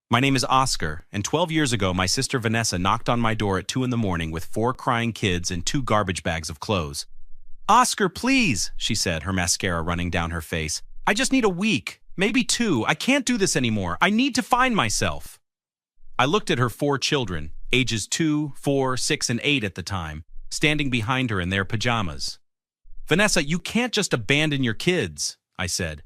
My name is Oscar, and 12 years ago, my sister Vanessa knocked on my door at 2 in the morning with 4 crying kids and 2 garbage bags of clothes. Oscar, please, she said, her mascara running down her face. I just need a week, maybe 2. I can't do this anymore. I need to find myself. I looked at her 4 children, ages 2, 4, 6, and 8 at the time, standing behind her in their pajamas. Vanessa, you can't just abandon your kids, I said.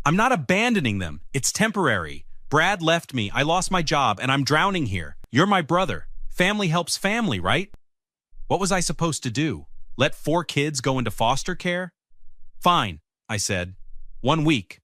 I'm not abandoning them. It's temporary. Brad left me, I lost my job, and I'm drowning here. You're my brother. Family helps family, right? What was I supposed to do? Let 4 kids go into foster care? Fine, I said. 1 week.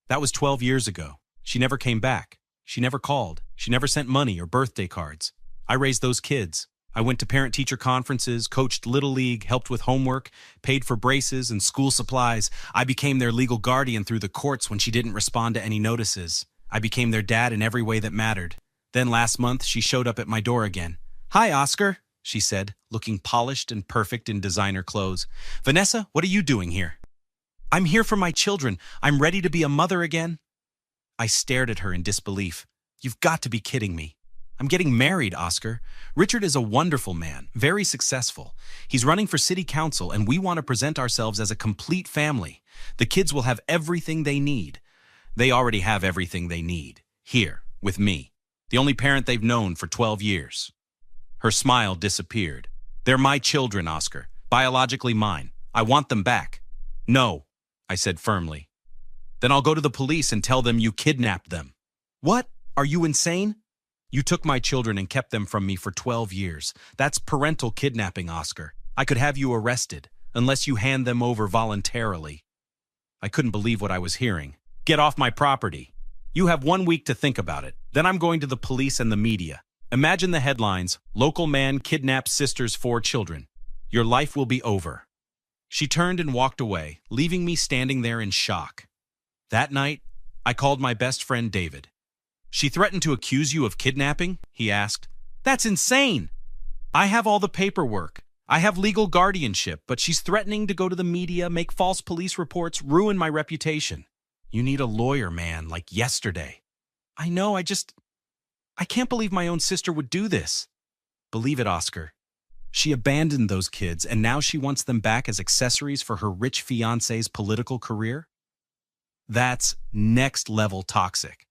That was 12 years ago. She never came back. She never called. She never sent money or birthday cards. I raised those kids. I went to parent-teacher conferences, coached Little League, helped with homework, paid for braces and school supplies. I became their legal guardian through the courts when she didn't respond to any notices. I became their dad in every way that mattered. Then last month, she showed up at my door again. Hi, Oscar, she said, looking polished and perfect in designer clothes. Vanessa, what are you doing here? I'm here for my children. I'm ready to be a mother again. I stared at her in disbelief. You've got to be kidding me. I'm getting married, Oscar. Richard is a wonderful man, very successful. He's running for city council, and we want to present ourselves as a complete family. The kids will have everything they need. They already have everything they need. Here, with me. The only parent they've known for 12 years. Her smile disappeared. They're my children, Oscar. Biologically mine. I want them back. No, I said firmly. Then I'll go to the police and tell them you kidnapped them. What? Are you insane? You took my children and kept them from me for 12 years. That's parental kidnapping, Oscar. I could have you arrested, unless you hand them over voluntarily. I couldn't believe what I was hearing. Get off my property. You have 1 week to think about it. Then I'm going to the police and the media. Imagine the headlines, local man kidnaps sister's 4 children. Your life will be over. She turned and walked away, leaving me standing there in shock. That night, I called my best friend David. She threatened to accuse you of kidnapping? He asked. That's insane. I have all the paperwork. I have legal guardianship, but she's threatening to go to the media, make false police reports, ruin my reputation. You need a lawyer, man, like yesterday. I know, I can't believe my own sister would do this. Believe it, Oscar. She abandoned those kids, and now she wants them back as accessories for her rich fiancé's political career? That's next-level toxic.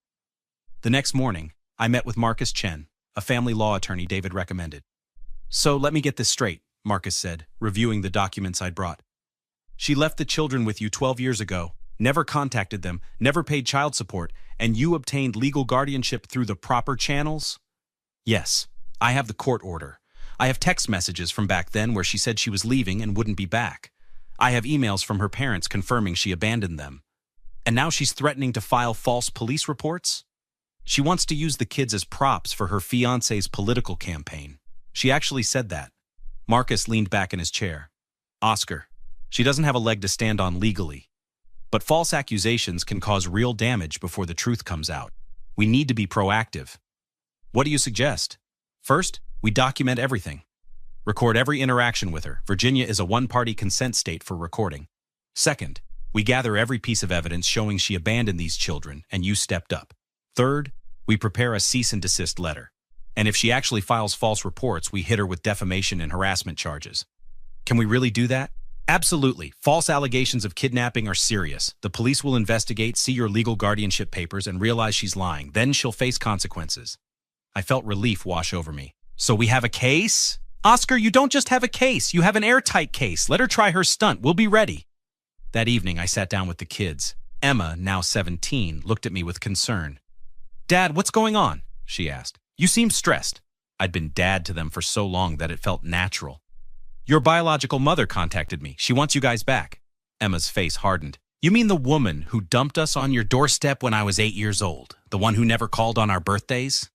The next morning, I met with Marcus Chen, a family law attorney David recommended. So let me get this straight, Marcus said, reviewing the documents I'd brought. She left the children with you 12 years ago, never contacted them, never paid child support, and you obtained legal guardianship through the proper channels? Yes, I have the court order. I have text messages from back then where she said she was leaving and wouldn't be back. I have emails from her parents confirming she abandoned them. And now she's threatening to file false police reports? She wants to use the kids as props for her fiancé's political campaign. She actually said that. Marcus leaned back in his chair. Oscar, she doesn't have a leg to stand on legally. But false accusations can cause real damage before the truth comes out. We need to be proactive. What do you suggest? First, we document everything. Record every interaction with her. Virginia is a one-party consent state for recording. Second, we gather every piece of evidence showing she abandoned these children and you stepped up. Third, we prepare a cease and desist letter. And if she actually files false reports, we hit her with defamation and harassment charges. Can we really do that? Absolutely. False allegations of kidnapping are serious. The police will investigate, see your legal guardianship papers, and realize she's lying. Then she'll face consequences. I felt relief wash over me. So we have a case? Oscar, you don't just have a case. You have an airtight case. Let her try her stunt. We'll be ready. That evening, I sat down with the kids. Emma, now 17, looked at me with concern. Dad, what's going on? She asked. You seem stressed. I'd been dad to them for so long that it felt natural. Your biological mother contacted me. She wants you guys back. Emma's face hardened. You mean the woman who dumped us on your doorstep when I was 8 years old? The one who never called on our birthdays?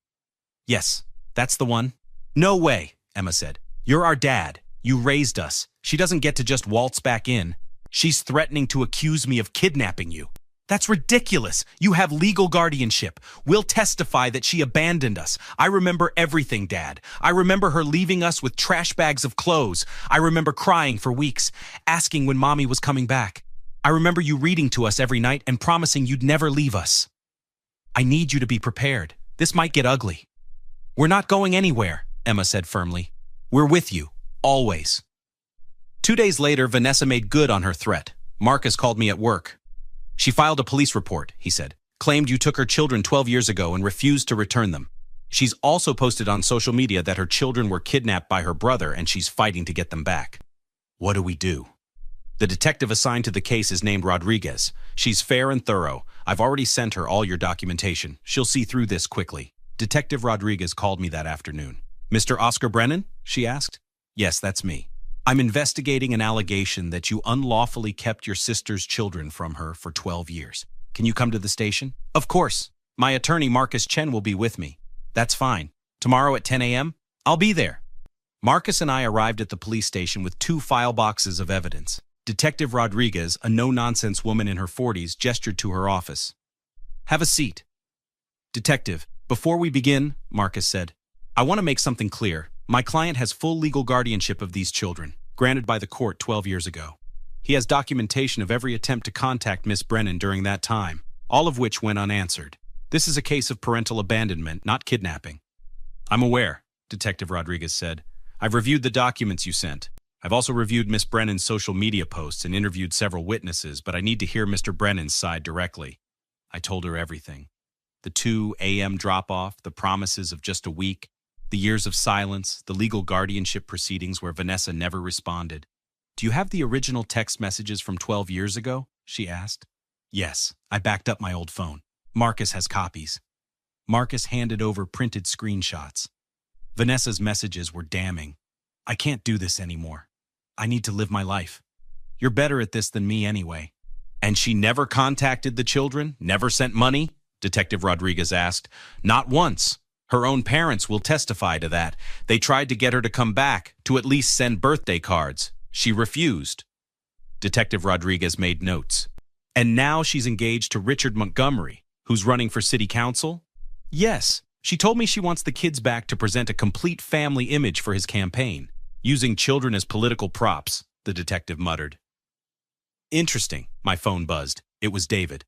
Yes, that's the one. No way, Emma said. You're our dad. You raised us. She doesn't get to just waltz back in. She's threatening to accuse me of kidnapping you. That's ridiculous. You have legal guardianship. We'll testify that she abandoned us. I remember everything, Dad. I remember her leaving us with trash bags of clothes. I remember crying for weeks, asking when Mommy was coming back. I remember you reading to us every night and promising you'd never leave us. I need you to be prepared. This might get ugly. We're not going anywhere, Emma said firmly. We're with you, always. 2 days later, Vanessa made good on her threat. Marcus called me at work. She filed a police report, he said, claimed you took her children 12 years ago and refused to return them. She's also posted on social media that her children were kidnapped by her brother and she's fighting to get them back. What do we do? The detective assigned to the case is named Rodriguez. She's fair and thorough. I've already sent her all your documentation. She'll see through this quickly. Detective Rodriguez called me that afternoon. Mr. Oscar Brennan? She asked. Yes, that's me. I'm investigating an allegation that you unlawfully kept your sister's children from her for 12 years. Can you come to the station? Of course. My attorney, Marcus Chen, will be with me. That's fine. Tomorrow at 10 a.m.? I'll be there. Marcus and I arrived at the police station with 2 file boxes of evidence. Detective Rodriguez, a no-nonsense woman in her 40s, gestured to her office. Have a seat. Detective, before we begin, Marcus said, I want to make something clear. My client has full legal guardianship of these children, granted by the court 12 years ago. He has documentation of every attempt to contact Miss Brennan during that time, all of which went unanswered. This is a case of parental abandonment, not kidnapping. I'm aware, Detective Rodriguez said. I've reviewed the documents you sent. I've also reviewed Miss Brennan's social media posts and interviewed several witnesses, but I need to hear Mr. Brennan's side directly. I told her everything. The 2 a.m. drop-off, the promises of just a week, the years of silence, the legal guardianship proceedings where Vanessa never responded. Do you have the original text messages from 12 years ago? She asked. Yes, I backed up my old phone. Marcus has copies. Marcus handed over printed screenshots. Vanessa's messages were damning. I can't do this anymore. I need to live my life. You're better at this than me anyway. And she never contacted the children? Never sent money? Detective Rodriguez asked. Not once. Her own parents will testify to that. They tried to get her to come back, to at least send birthday cards. She refused. Detective Rodriguez made notes. And now she's engaged to Richard Montgomery, who's running for city council? Yes. She told me she wants the kids back to present a complete family image for his campaign, using children as political props, the detective muttered. Interesting. My phone buzzed. It was David.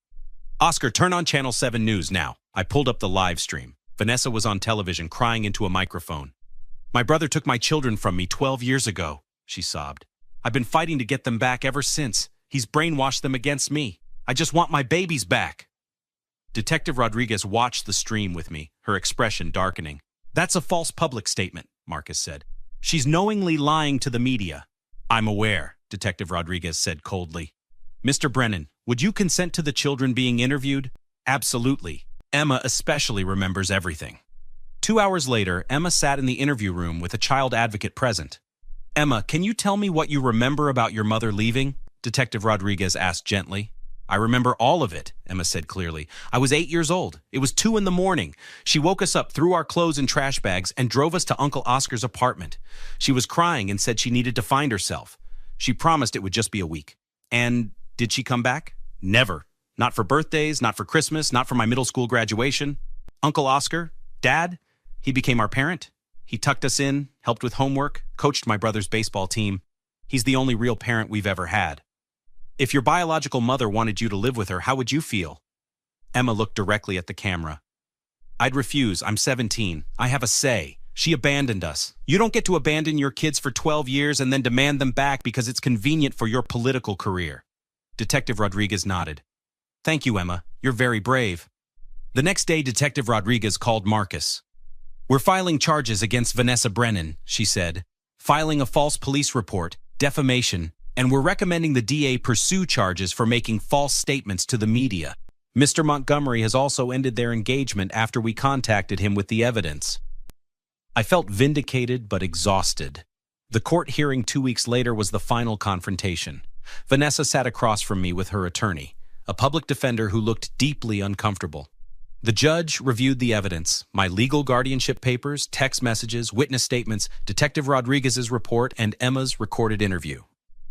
Oscar, turn on Channel 7 News now. I pulled up the live stream. Vanessa was on television crying into a microphone. My brother took my children from me 12 years ago, she sobbed. I've been fighting to get them back ever since. He's brainwashed them against me. I just want my babies back. Detective Rodriguez watched the stream with me, her expression darkening. That's a false public statement, Marcus said. She's knowingly lying to the media. I'm aware, Detective Rodriguez said coldly. Mr. Brennan, would you consent to the children being interviewed? Absolutely. Emma especially remembers everything. 2 hours later, Emma sat in the interview room with a child advocate present. Emma, can you tell me what you remember about your mother leaving? Detective Rodriguez asked gently. I remember all of it, Emma said clearly. I was 8 years old. It was 2 a.m. She woke us up, threw our clothes in trash bags, and drove us to Uncle Oscar's apartment. She was crying and said she needed to find herself. She promised it would just be a week. And did she come back? Never. Not for birthdays, not for Christmas, not for my middle school graduation. Uncle Oscar, Dad, he became our parent. He tucked us in, helped with homework, coached my brother's baseball team. He's the only real parent we've ever had. If your biological mother wanted you to live with her, how would you feel? Emma looked directly at the camera. I'd refuse. I'm 17. I have a say. She abandoned us. You don't get to abandon your kids for 12 years and then demand them back because it's convenient for your political career. Detective Rodriguez nodded. Thank you, Emma. You're very brave. The next day, Detective Rodriguez called Marcus. We're filing charges against Vanessa Brennan, she said. Filing a false police report, defamation, and we're recommending the DA pursue charges for making false statements to the media. Mr. Montgomery has also ended their engagement after we contacted him with the evidence. I felt vindicated but exhausted. The court hearing 2 weeks later was the final confrontation. Vanessa sat across from me with her attorney, a public defender who looked deeply uncomfortable. The judge reviewed the evidence, my legal guardianship papers, text messages, witness statements, Detective Rodriguez's report, and Emma's recorded interview.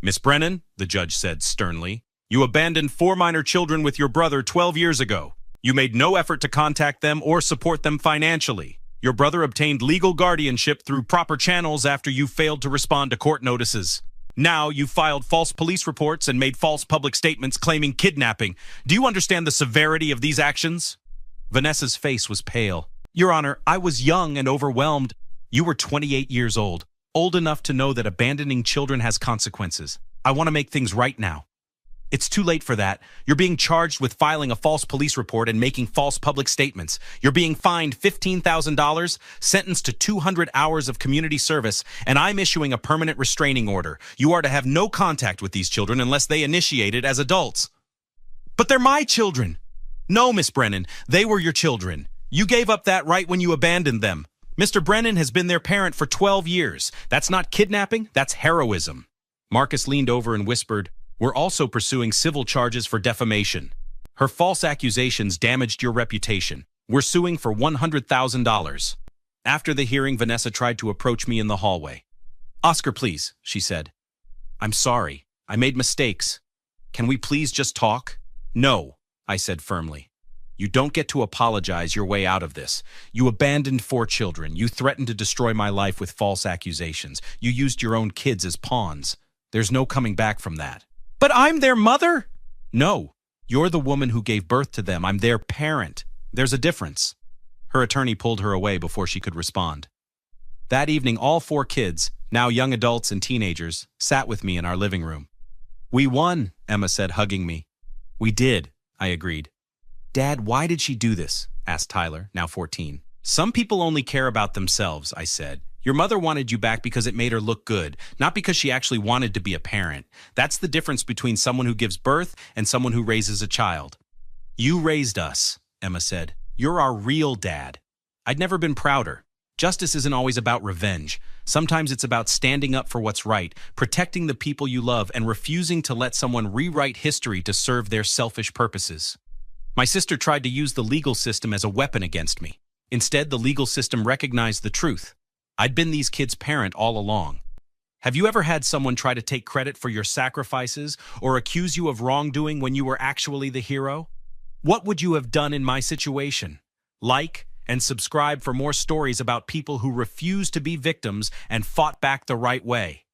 Miss Brennan, the judge said sternly, you abandoned 4 minor children with your brother 12 years ago. You made no effort to contact them or support them financially. Your brother obtained legal guardianship through proper channels after you failed to respond to court notices. Now you filed false police reports and made false public statements claiming kidnapping. Do you understand the severity of these actions? Vanessa's face was pale. Your Honor, I was young and overwhelmed. You were 28 years old enough to know that abandoning children has consequences. I want to make things right now. It's too late for that. You're being charged with filing a false police report and making false public statements. You're being fined $15,000, sentenced to 200 hours of community service, and I'm issuing a permanent restraining order. You are to have no contact with these children unless they initiate it as adults. But they're my children. No, Miss Brennan, they were your children. You gave up that right when you abandoned them. Mr. Brennan has been their parent for 12 years. That's not kidnapping, that's heroism. Marcus leaned over and whispered, "We're also pursuing civil charges for defamation. Her false accusations damaged your reputation. We're suing for $100,000. After the hearing, Vanessa tried to approach me in the hallway. "Oscar, please," she said. "I'm sorry. I made mistakes. Can we please just talk?" "No," I said firmly. "You don't get to apologize your way out of this. You abandoned 4 children. You threatened to destroy my life with false accusations. You used your own kids as pawns. There's no coming back from that." "But I'm their mother!" "No, you're the woman who gave birth to them. I'm their parent. There's a difference." Her attorney pulled her away before she could respond. That evening, all 4 kids, now young adults and teenagers, sat with me in our living room. "We won," Emma said, hugging me. "We did," I agreed. "Dad, why did she do this?" asked Tyler, now 14. "Some people only care about themselves," I said. "Your mother wanted you back because it made her look good, not because she actually wanted to be a parent. That's the difference between someone who gives birth and someone who raises a child." "You raised us," Emma said. "You're our real dad." I'd never been prouder. Justice isn't always about revenge. Sometimes it's about standing up for what's right, protecting the people you love, and refusing to let someone rewrite history to serve their selfish purposes. My sister tried to use the legal system as a weapon against me. Instead, the legal system recognized the truth. I'd been these kids' parent all along. Have you ever had someone try to take credit for your sacrifices or accuse you of wrongdoing when you were actually the hero? What would you have done in my situation? Like and subscribe for more stories about people who refused to be victims and fought back the right way.